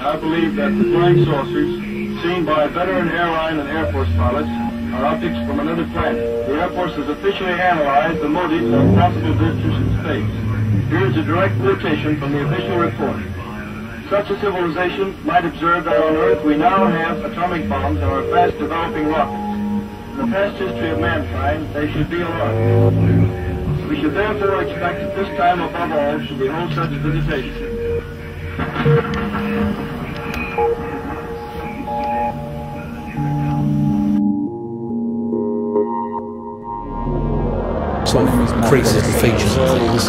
I believe that the flying saucers seen by veteran airline and Air Force pilots are objects from another planet. The Air Force has officially analyzed the motives of possible visitors in space. Here is a direct quotation from the official report. Such a civilization might observe that on Earth we now have atomic bombs and are fast developing rockets. In the past history of mankind, they should be alarmed. We should therefore expect at this time above all to behold such visitation. Sort of increases the features of things,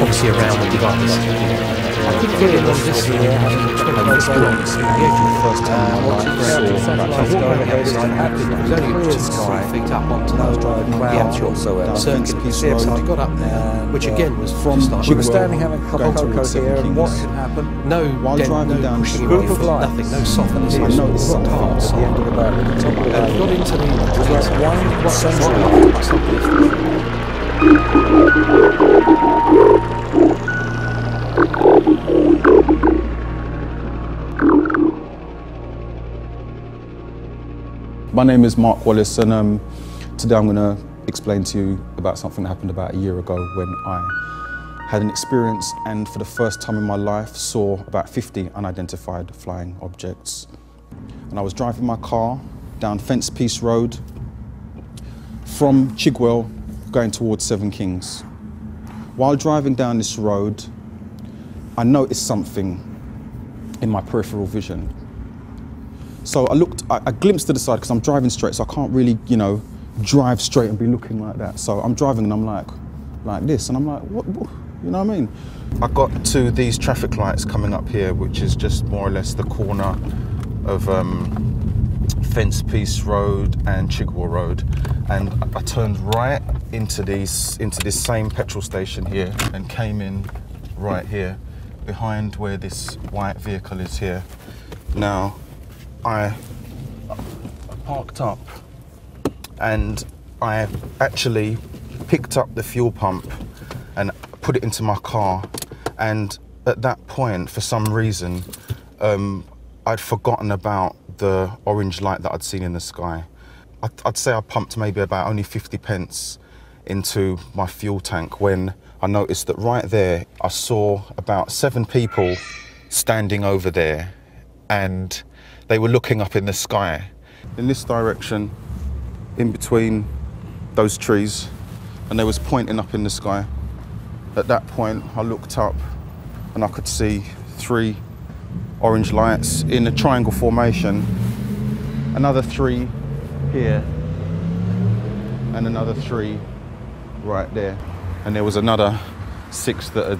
obviously around the device. I couldn't get it on this over this blocks. The edge of the first time I walked around outside, it was only 2 to 3 feet up onto the actual circuit. So I got up there, which again was from we were standing having a cup of cocoa here, and what had happened? No, while driving down pushing a group of lights, nothing, no softness. I noticed something at the end of the boat, at the top of the boat. Got into the one central. My name is Mark Wallace, and today I'm going to explain to you about something that happened about a year ago when I had an experience and for the first time in my life saw about 50 unidentified flying objects. And I was driving my car down Fence Piece Road from Chigwell going towards Seven Kings. While driving down this road, I noticed something in my peripheral vision. So I glimpsed to the side because I'm driving straight, so I can't really, drive straight and be looking like that. So I'm driving and I'm like this, and I'm like, what, you know what I mean? I got to these traffic lights coming up here, which is just more or less the corner of Fence Piece Road and Chigwell Road, and I turned right into this same petrol station here and came in right here behind where this white vehicle is here. Now, I parked up and I actually picked up the fuel pump and put it into my car, and at that point, for some reason, I'd forgotten about the orange light that I'd seen in the sky. I'd say I pumped maybe about only 50 pence into my fuel tank when I noticed that right there I saw about 7 people standing over there, and they were looking up in the sky in this direction, in between those trees, and they was pointing up in the sky. At that point I looked up and I could see 3 orange lights in a triangle formation, another 3 here and another 3 right there, and there was another 6 that had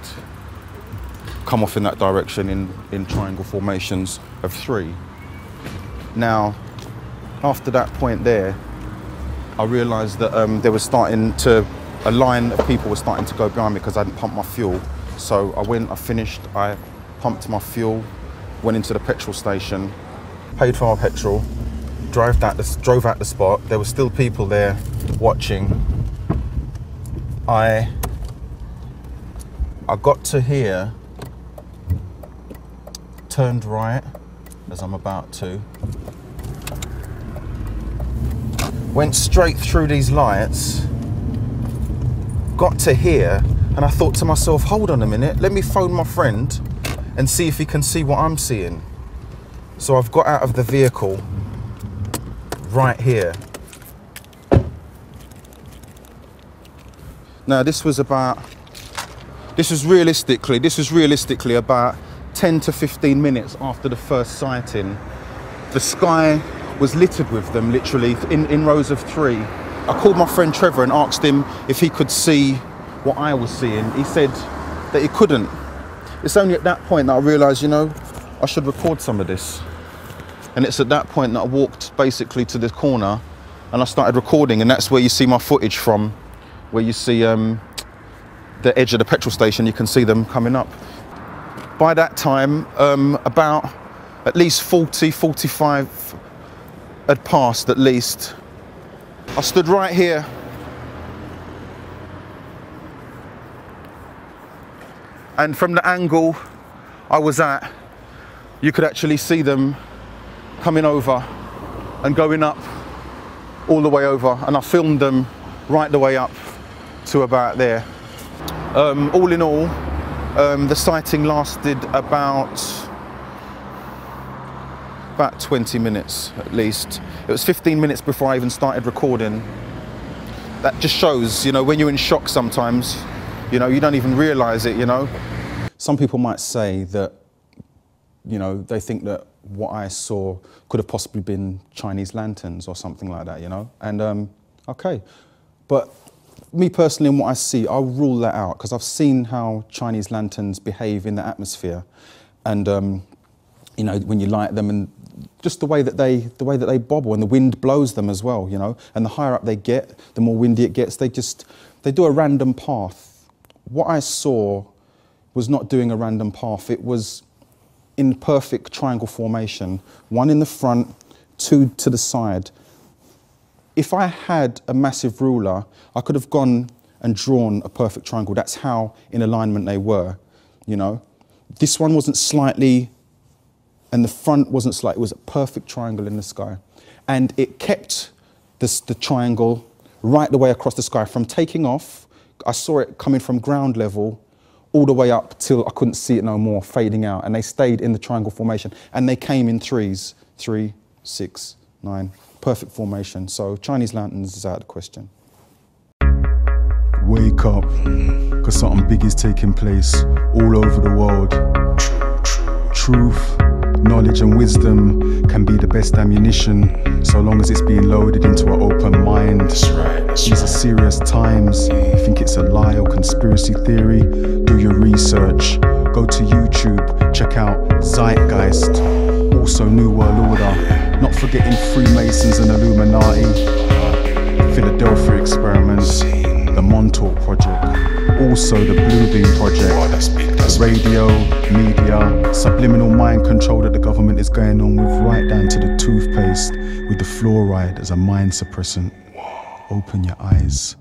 come off in that direction in triangle formations of 3. Now, after that point there, I realised that a line of people was starting to go behind me because I hadn't pumped my fuel. So I finished, I pumped my fuel, went into the petrol station, paid for my petrol, drove out the spot. There were still people there watching. I got to here, turned right as I'm about to, went straight through these lights, got to here, and I thought to myself, hold on a minute, let me phone my friend and see if he can see what I'm seeing. So I've got out of the vehicle right here. Now this was realistically about 10 to 15 minutes after the first sighting. The sky was littered with them, literally in rows of 3. I called my friend Trevor and asked him if he could see what I was seeing. He said that he couldn't. It's only at that point that I realised, I should record some of this. And it's at that point that I walked basically to the corner and I started recording, and that's where you see my footage from, where you see the edge of the petrol station. You can see them coming up. By that time, about at least 40, 45 had passed at least. I stood right here. And from the angle I was at, you could actually see them coming over and going up all the way over, and I filmed them right the way up to about there. All in all, the sighting lasted about 20 minutes at least. It was 15 minutes before I even started recording. That just shows, you know, when you're in shock sometimes, you know, you don't even realize it, you know. Some people might say that, you know, they think that what I saw could have possibly been Chinese lanterns or something like that, you know. And okay, but me personally, in what I see, I'll rule that out because I've seen how Chinese lanterns behave in the atmosphere, and you know, when you light them, and just the way that they bobble, and the wind blows them as well, you know. And the higher up they get, the more windy it gets. They do a random path. What I saw was not doing a random path. It was in perfect triangle formation, one in the front, two to the side. If I had a massive ruler, I could have gone and drawn a perfect triangle. That's how in alignment they were, you know. This one wasn't slightly, and the front wasn't slight. It was a perfect triangle in the sky. And it kept the triangle right the way across the sky. From taking off, I saw it coming from ground level all the way up till I couldn't see it no more, fading out. And they stayed in the triangle formation. And they came in threes, 3, 6, 9, perfect formation. So Chinese lanterns is out of the question. Wake up, because something big is taking place all over the world. Truth, knowledge and wisdom can be the best ammunition, so long as it's being loaded into an open mind. These are serious times. You think it's a lie or conspiracy theory? Do your research. Go to YouTube, check out Zeitgeist, also New World Order, not forgetting Freemasons and Illuminati, Philadelphia experiments, the Montauk Project, also the Blue Beam Project, radio, media, subliminal mind control that the government is going on with, right down to the toothpaste with the fluoride as a mind suppressant. Open your eyes.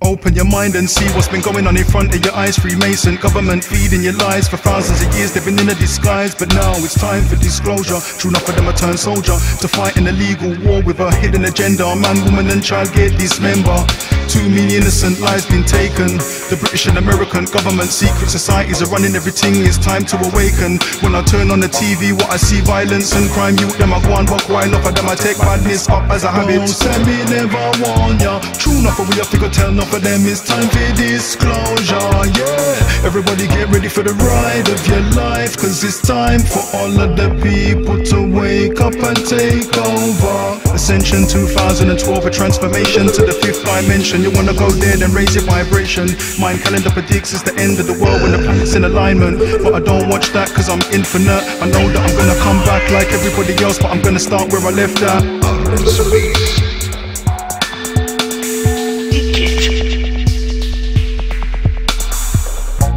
Open your mind and see what's been going on in front of your eyes. Freemason government feeding your lies. For thousands of years they've been in a disguise, but now it's time for disclosure. True enough for them a turned soldier to fight an illegal war with a hidden agenda. Man, woman and child get dismembered. Too many innocent lives been taken. The British and American government secret societies are running everything. It's time to awaken. When I turn on the TV, what I see violence and crime. You them I go and walk while enough of them I take badness up as a habit. Don't say me never warn ya. True enough for we have to go tell enough of them. It's time for disclosure, yeah. Everybody get ready for the ride of your life, cause it's time for all of the people to wake up and take over. Ascension 2012, a transformation to the 5th dimension. You wanna go there, then raise your vibration. Mind calendar predicts it's the end of the world when the planet's in alignment. But I don't watch that cause I'm infinite. I know that I'm gonna come back like everybody else, but I'm gonna start where I left at.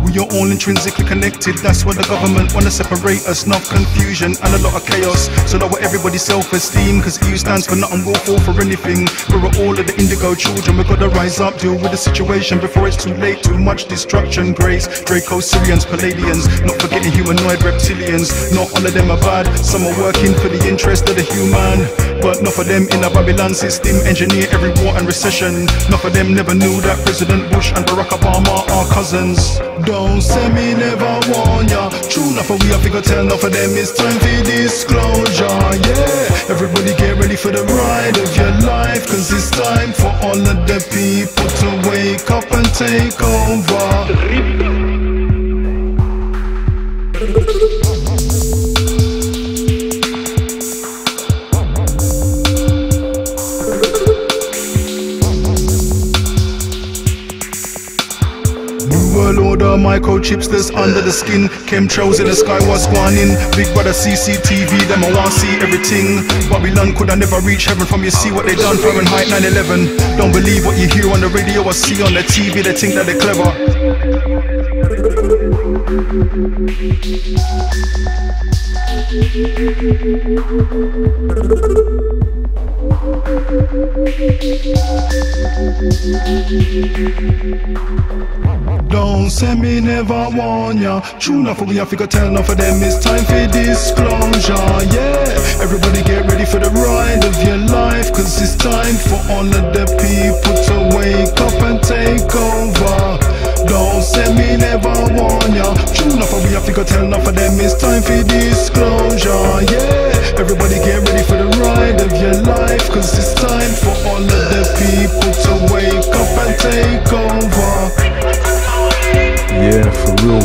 We are all intrinsically connected. That's why the government wanna separate us. Enough confusion and a lot of chaos, so lower everybody's self-esteem, cause EU stands for nothing, will fall for anything. We're all of the indigo children. We gotta rise up, deal with the situation before it's too late. Too much destruction. Grace, Draco, Syrians, Palladians, not forgetting humanoid reptilians. Not all of them are bad. Some are working for the interest of the human, but not for them in a Babylon system. Engineer every war and recession. Not for them never knew that President Bush and Barack Obama are cousins. Don't say me never warn ya. True enough for we have to go tell enough of them. It's time for disclosure, yeah. Everybody get ready for the ride of your life, cause it's time for all of the people to wake up and take over. Order, microchips that's under the skin, chemtrails in the sky, what's going in? Big brother CCTV, them I want see everything. Babylon could I never reach heaven from you see what they done. Fahrenheit 9/11. Don't believe what you hear on the radio or see on the TV, they think that they're clever. Don't say me never warn ya. True enough, we have to tell enough of them. It's time for disclosure, yeah. Everybody get ready for the ride of your life, cause it's time for all of the people to wake up and take over. Don't say me never warn ya. True enough, we have to tell enough of them. It's time for disclosure, yeah. Everybody get ready for the ride of your life, cause it's time for all of the people to wake up and take over. Yeah, for real.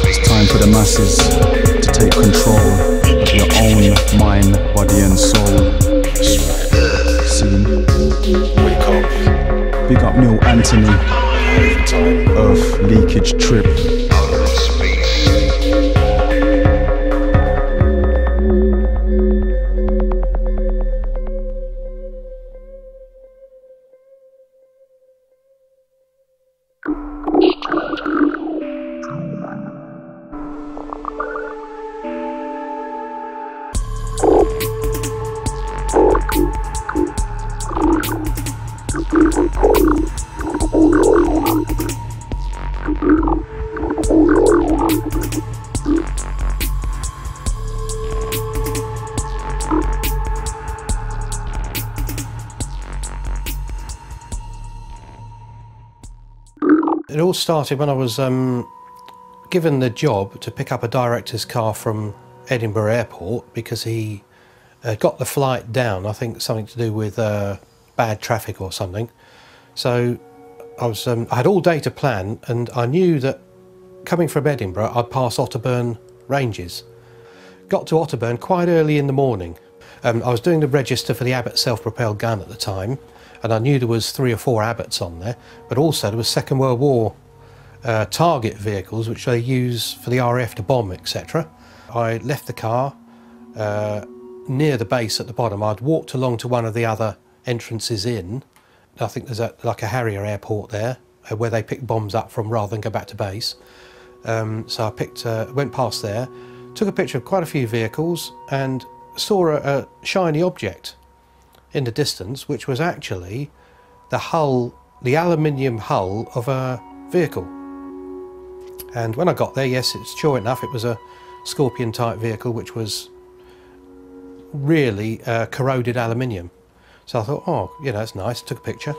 It's time for the masses to take control of your own mind, body and soul. See? Wake up. Big up Neil Anthony. Earth leakage trip. It all started when I was given the job to pick up a director's car from Edinburgh Airport because he got the flight down, I think something to do with bad traffic or something. So I had all day to plan, and I knew that coming from Edinburgh I'd pass Otterburn Ranges. Got to Otterburn quite early in the morning. I was doing the register for the Abbott self-propelled gun at the time, and I knew there was 3 or 4 Abbotts on there, but also there was Second World War target vehicles which they use for the RAF to bomb, etc. I left the car near the base at the bottom. I'd walked along to one of the other entrances in. I think there's like a Harrier airport there where they pick bombs up from rather than go back to base. So I went past there, took a picture of quite a few vehicles and saw a shiny object in the distance, which was actually the aluminium hull of a vehicle. And when I got there, yes, it's sure enough, it was a Scorpion type vehicle, which was really corroded aluminium. So I thought, oh, you know, it's nice, took a picture.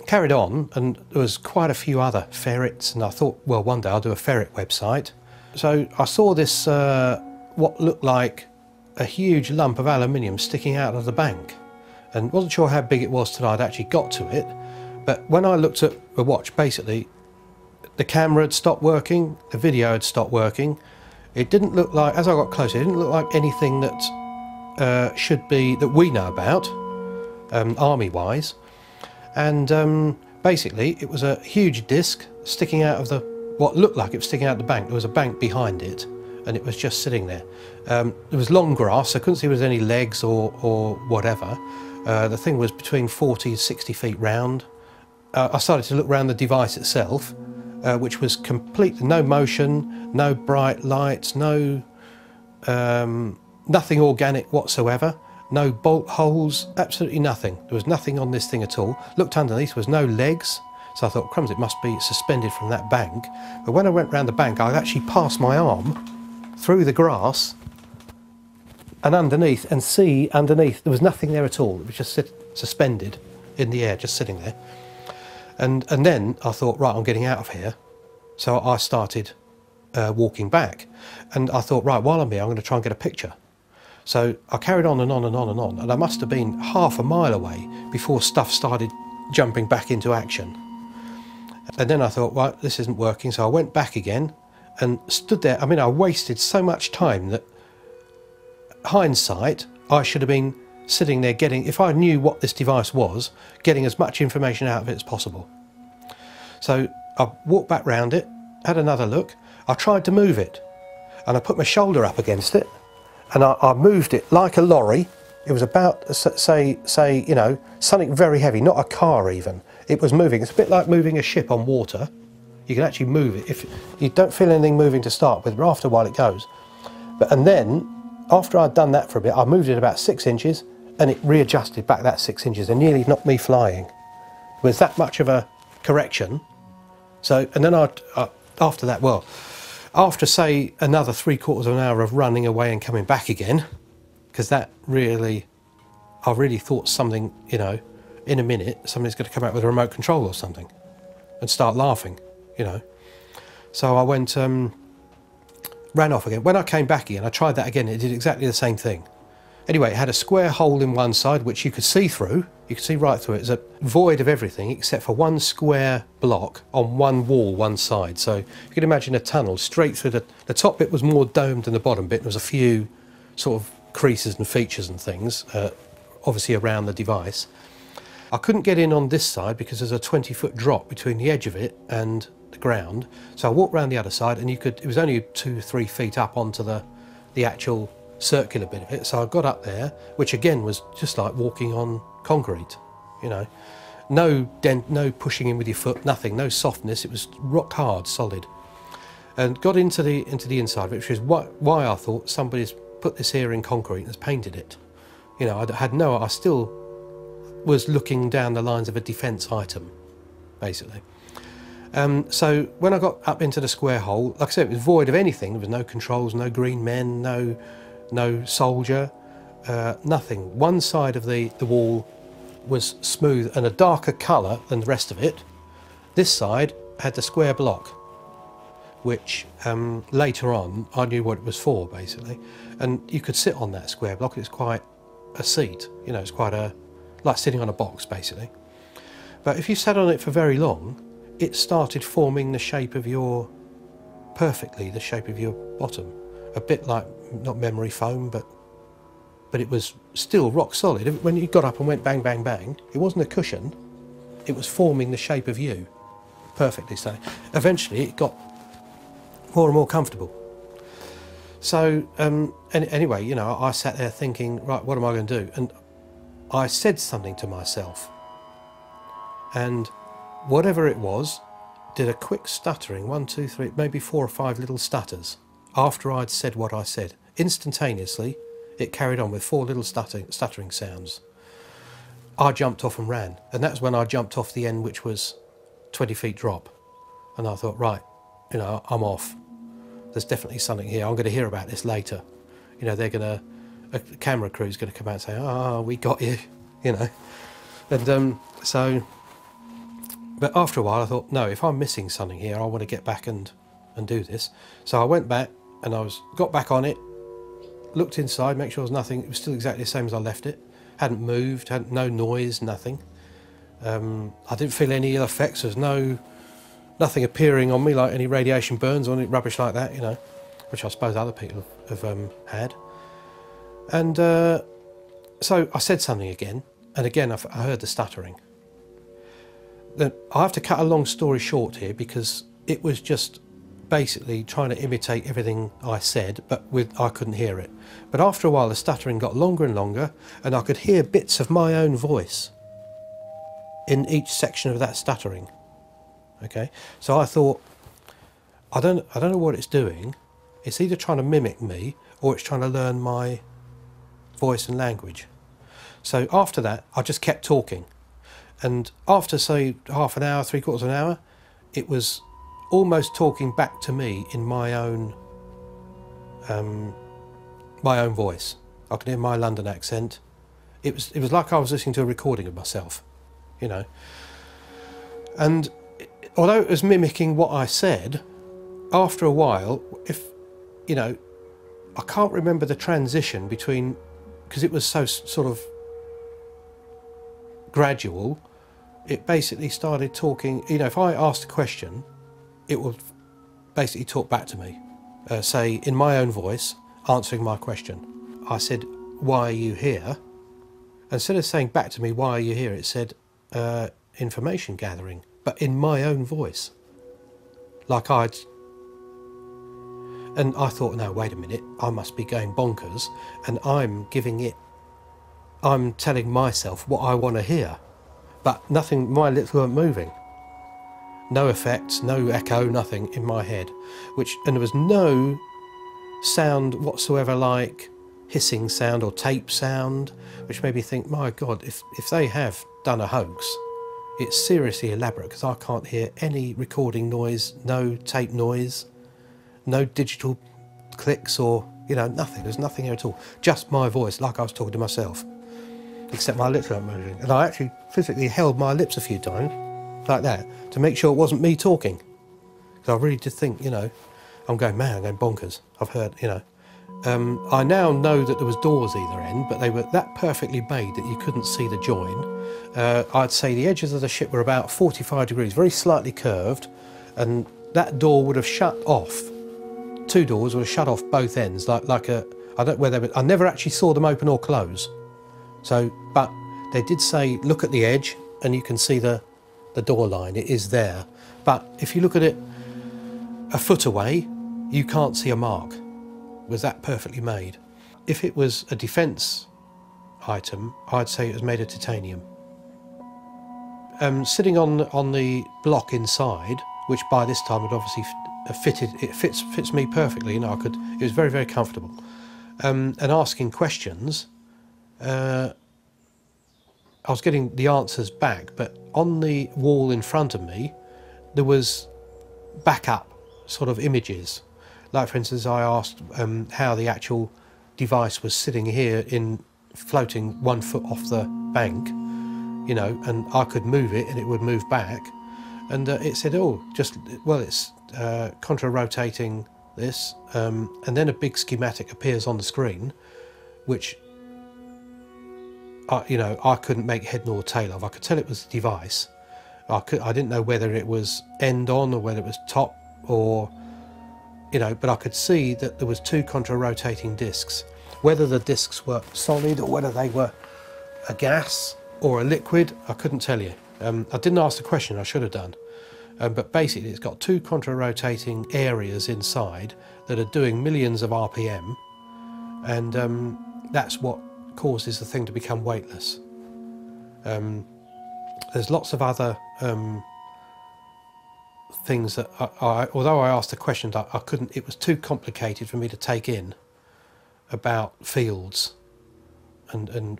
Carried on, and there was quite a few other ferrets, and I thought, well, one day I'll do a ferret website. So I saw this, what looked like a huge lump of aluminium sticking out of the bank, and wasn't sure how big it was till I'd actually got to it. But when I looked at the watch, basically the camera had stopped working, the video had stopped working. It didn't look like, as I got closer, it didn't look like anything that should be, that we know about, army wise. And basically it was a huge disc sticking out of what looked like it was sticking out of the bank. There was a bank behind it, and it was just sitting there. There was long grass, so I couldn't see if there was any legs or whatever. The thing was between 40 and 60 feet round. I started to look around the device itself, which was complete, no motion, no bright lights, no nothing organic whatsoever, no bolt holes, absolutely nothing. There was nothing on this thing at all. Looked underneath, there was no legs. So I thought, crumbs, it must be suspended from that bank. But when I went round the bank, I actually passed my arm through the grass and underneath, and see underneath, there was nothing there at all. It was just suspended in the air, just sitting there. And then I thought, right, I'm getting out of here. So I started walking back. And I thought, right, while I'm here, I'm going to try and get a picture. So I carried on and on and on and on. And I must have been half a mile away before stuff started jumping back into action. And then I thought, well, this isn't working. So I went back again and stood there. I mean, I wasted so much time that, hindsight, I should have been sitting there getting, if I knew what this device was, getting as much information out of it as possible. So I walked back round it, had another look. I tried to move it, and I put my shoulder up against it, and I moved it like a lorry. It was about, say, you know, something very heavy, not a car even. It was moving. It's a bit like moving a ship on water. You can actually move it. If you don't feel anything moving to start with, but after a while it goes. And then, after I'd done that for a bit, I moved it about 6 inches, and it readjusted back that 6 inches and nearly knocked me flying. It was that much of a correction. So, and then after that, well, after say another 3/4 of an hour of running away and coming back again, because that really, I really thought something, you know, in a minute, somebody's going to come out with a remote control or something and start laughing, you know. So I went, ran off again. When I came back again, I tried that again. It did exactly the same thing. Anyway, it had a square hole in one side, which you could see through. You could see right through it. It's a void of everything except for one square block on one wall, one side. So you could imagine a tunnel straight through the top bit was more domed than the bottom bit. There was a few sort of creases and features and things, obviously around the device. I couldn't get in on this side because there's a 20-foot drop between the edge of it and the ground. So I walked around the other side, and it was only 2 or 3 feet up onto the actual circular bit of it. So I got up there, which again was just like walking on concrete, you know. No dent, no pushing in with your foot, nothing, no softness. It was rock hard, solid. And got into the inside of it, which is why I thought somebody's put this here in concrete and has painted it. You know, I still was looking down the lines of a defence item, basically. So when I got up into the square hole, like I said, it was void of anything. There was no controls, no green men, no soldier, nothing. One side of the wall was smooth and a darker colour than the rest of it. This side had the square block, which later on I knew what it was for, basically. And you could sit on that square block. It's quite a seat, you know, it's quite like sitting on a box, basically. But if you sat on it for very long, it started forming the shape of your bottom. A bit like, not memory foam, but it was still rock solid. When you got up and went bang, bang, bang, it wasn't a cushion, it was forming the shape of you, perfectly so. Eventually it got more and more comfortable. So, anyway, you know, I sat there thinking, right, what am I going to do? And I said something to myself, and whatever it was, did a quick stuttering, 1, 2, 3, maybe 4 or 5 little stutters after I'd said what I said. Instantaneously, it carried on with 4 little stuttering sounds. I jumped off and ran, and that's when I jumped off the end, which was 20 feet drop. And I thought, right, you know, I'm off. There's definitely something here. I'm going to hear about this later. You know, a camera crew's going to come out and say, oh, we got you, you know. And but after a while I thought, no, if I'm missing something here, I want to get back and do this. So I went back and got back on it, looked inside, make sure there was nothing. It was still exactly the same as I left it. Hadn't moved, no noise, nothing. I didn't feel any ill effects. There's nothing appearing on me like any radiation burns or any rubbish like that, you know, which I suppose other people have had. And so I said something again, and again I heard the stuttering. Then I have to cut a long story short here, because it was just basically trying to imitate everything I said, but I couldn't hear it. But after a while the stuttering got longer and longer, and I could hear bits of my own voice in each section of that stuttering. Okay, so I thought, I don't know what it's doing. It's either trying to mimic me or it's trying to learn my voice and language. So after that, I just kept talking. And after, say, half an hour, 3/4 of an hour, it was almost talking back to me in my own voice. I could hear my London accent. It was like I was listening to a recording of myself, you know. And although it was mimicking what I said, after a while, you know, I can't remember the transition between, because it was so sort of gradual. It basically started talking, you know, if I asked a question, it would basically talk back to me, say in my own voice, answering my question. I said, why are you here? Instead of saying back to me, why are you here? It said, information gathering, but in my own voice. Like and I thought, no, wait a minute, I must be going bonkers, and I'm telling myself what I want to hear. But nothing, my lips weren't moving. no effects, no echo, nothing in my head, and there was no sound whatsoever like hissing sound or tape sound, which made me think, my God, if they have done a hoax, it's seriously elaborate, because I can't hear any recording noise, no tape noise, no digital clicks or, you know, nothing. There's nothing here at all. Just my voice, like I was talking to myself, except my lips weren't moving. And I actually physically held my lips a few times, like that, to make sure it wasn't me talking. Because I really did think, you know, I'm going mad, I'm going bonkers. I've heard, you know. I now know that there was doors either end, but they were that perfectly made that you couldn't see the join. I'd say the edges of the ship were about 45 degrees, very slightly curved, and that door would have shut off. Two doors would have shut off both ends, like a, I don't know where they were, I never actually saw them open or close. So, but they did say, look at the edge and you can see the door line, it is there. But if you look at it a foot away, you can't see a mark. Was that perfectly made? If it was a defence item, I'd say it was made of titanium. Sitting on the block inside, which by this time had obviously fitted, it fits me perfectly, you know, it was very, very comfortable. And asking questions, I was getting the answers back, but on the wall in front of me, there was backup sort of images. Like, for instance, I asked how the actual device was sitting here floating 1 foot off the bank, you know, and I could move it and it would move back. And it said, oh, it's contra-rotating this. And then a big schematic appears on the screen, which, you know, I couldn't make head nor tail of. I could tell it was a device. I didn't know whether it was end on or whether it was top or, you know, but I could see that there was 2 contra-rotating discs. Whether the discs were solid or whether they were a gas or a liquid, I couldn't tell you. I didn't ask the question, I should have done. But basically it's got 2 contra-rotating areas inside that are doing millions of RPM, and that's what causes the thing to become weightless. There's lots of other things that although I asked the questions, I couldn't, it was too complicated for me to take in about fields and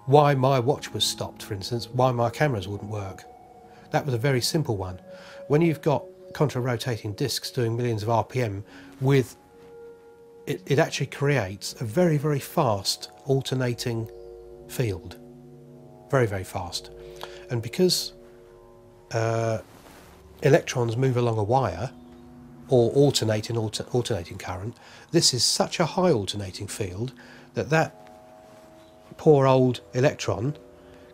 why my watch was stopped, for instance, why my cameras wouldn't work. That was a very simple one. When you've got contra-rotating discs doing millions of RPM, it actually creates a very, very fast alternating field. Very, very fast. And because electrons move along a wire or alternating current, this is such a high alternating field that poor old electron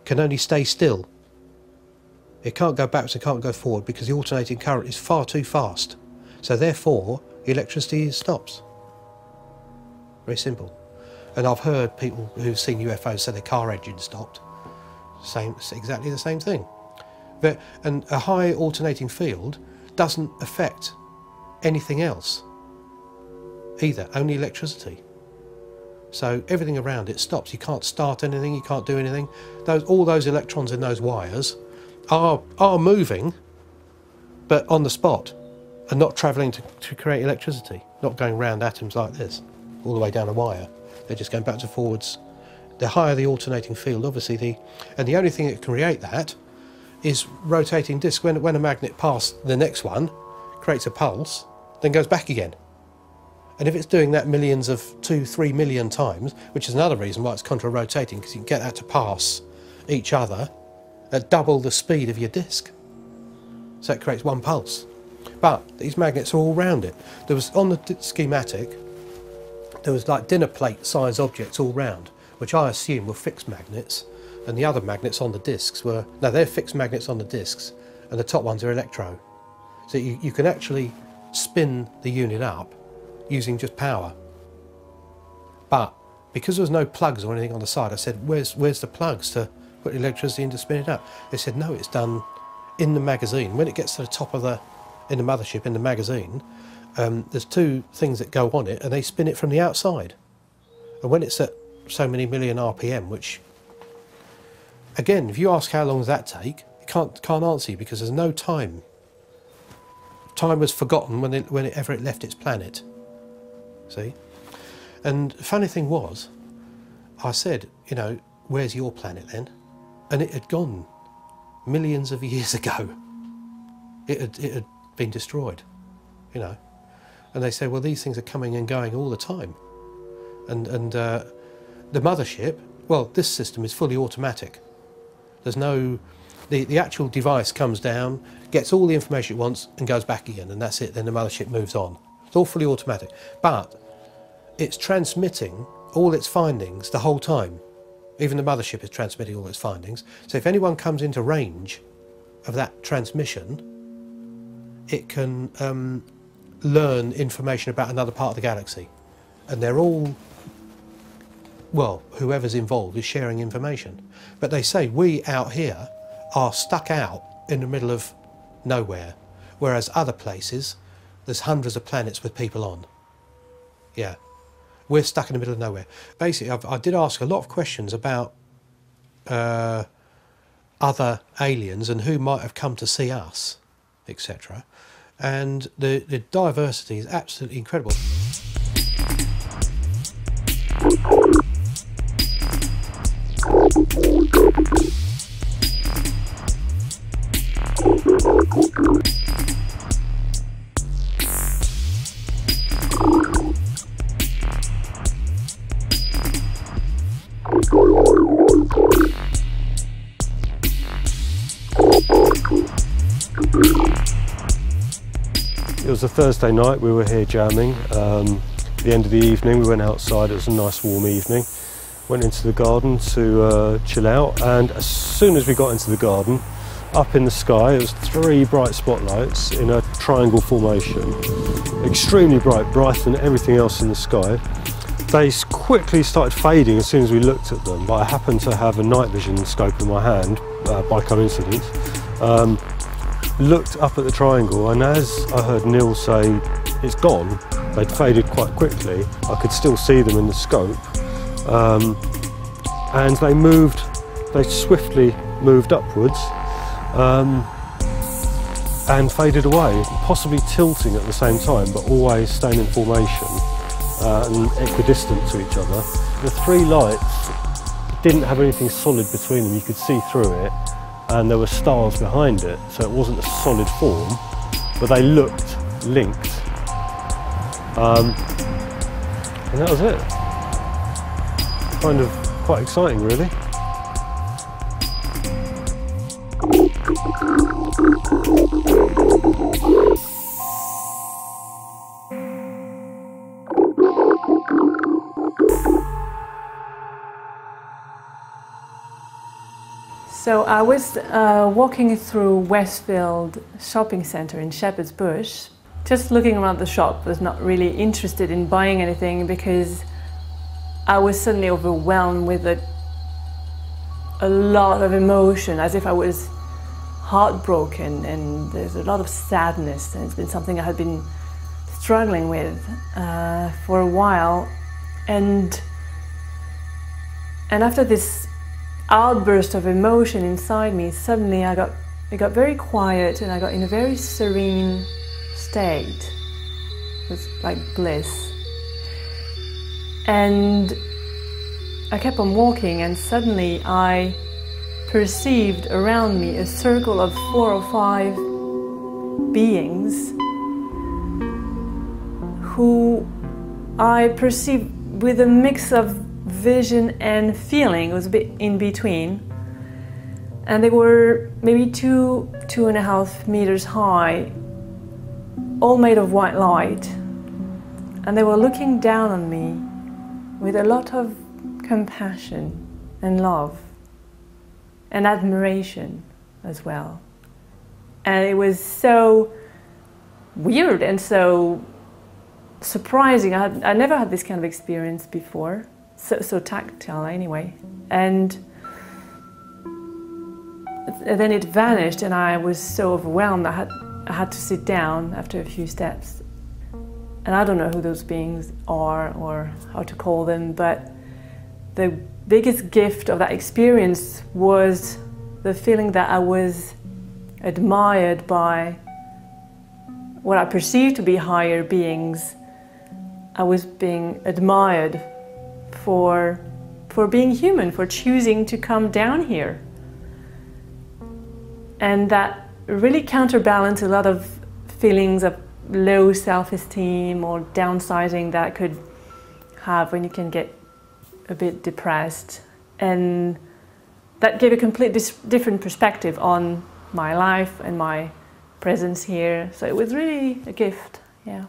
can only stay still. It can't go backwards, it can't go forward, because the alternating current is far too fast. So therefore, electricity stops. Very simple. And I've heard people who've seen UFOs say their car engine stopped. Exactly the same thing. And a high alternating field doesn't affect anything else either, only electricity. So everything around it stops. You can't start anything, you can't do anything. All those electrons in those wires are moving, but on the spot, and not travelling to create electricity, not going round atoms like this, all the way down a wire. They're just going backwards and forwards. The higher the alternating field, obviously, and the only thing that can create that is rotating discs. When a magnet passes the next one, creates a pulse, then goes back again. And if it's doing that millions of 2-3 million times, which is another reason why it's contra-rotating, because you can get that to pass each other at double the speed of your disc. So it creates one pulse. But these magnets are all round it. There was, on the schematic, there was like dinner plate size objects all round, which I assume were fixed magnets, and the other magnets on the discs were, no, they're fixed magnets on the discs, and the top ones are electro. So you can actually spin the unit up using just power. But because there was no plugs or anything on the side, I said, where's the plugs to put electricity in to spin it up? They said, no, it's done in the magazine. When it gets to the top of in the mothership, in the magazine, there's 2 things that go on it, and they spin it from the outside. And when it's at so many million RPM, which, again, if you ask how long does that take, can't answer you because there's no time. Time was forgotten whenever it left its planet. See? And the funny thing was, I said, you know, where's your planet then? And it had gone millions of years ago. It had been destroyed, you know. And they said, well, these things are coming and going all the time. And the mothership, well, this system is fully automatic. There's no, the actual device comes down, gets all the information it wants and goes back again, and that's it, then the mothership moves on. It's all fully automatic. But it's transmitting all its findings the whole time. Even the mothership is transmitting all its findings. So if anyone comes into range of that transmission, it can learn information about another part of the galaxy. And they're all, well, whoever's involved is sharing information. But they say we out here are stuck out in the middle of nowhere, whereas other places, there's hundreds of planets with people on. Yeah. We're stuck in the middle of nowhere. Basically, I did ask a lot of questions about other aliens and who might have come to see us, etc. And the diversity is absolutely incredible. It was a Thursday night, we were here jamming. The end of the evening we went outside, it was a nice warm evening. Went into the garden to chill out, and as soon as we got into the garden, up in the sky, it was 3 bright spotlights in a triangle formation. Extremely bright, brighter than everything else in the sky. They quickly started fading as soon as we looked at them, but I happened to have a night vision scope in my hand, by coincidence. Looked up at the triangle, and as I heard Neil say, it's gone, they'd faded quite quickly. I could still see them in the scope. And they swiftly moved upwards and faded away, possibly tilting at the same time, but always staying in formation and equidistant to each other. The 3 lights didn't have anything solid between them, you could see through it, and there were stars behind it, so it wasn't a solid form, but they looked linked. And that was it. Kind of quite exciting, really. So I was walking through Westfield shopping centre in Shepherd's Bush, just looking around the shop. Was not really interested in buying anything because I was suddenly overwhelmed with a lot of emotion, as if I was heartbroken, and there's a lot of sadness, and it's been something I had been struggling with for a while. And after this outburst of emotion inside me, suddenly it got very quiet, and I got in a very serene state. It was like bliss. And I kept on walking, and suddenly I perceived around me a circle of 4 or 5 beings who I perceived with a mix of vision and feeling. It was a bit in between, and they were maybe 2.5 meters high, all made of white light, and they were looking down on me with a lot of compassion and love and admiration as well. And it was so weird and so surprising. I never had this kind of experience before. So tactile anyway. And then it vanished, and I was so overwhelmed I had to sit down after a few steps. And I don't know who those beings are or how to call them, but the biggest gift of that experience was the feeling that I was admired by what I perceived to be higher beings. I was being admired for being human, for choosing to come down here. And that really counterbalanced a lot of feelings of low self-esteem or downsizing that I could have when you can get a bit depressed. And that gave a completely different perspective on my life and my presence here. So it was really a gift, yeah.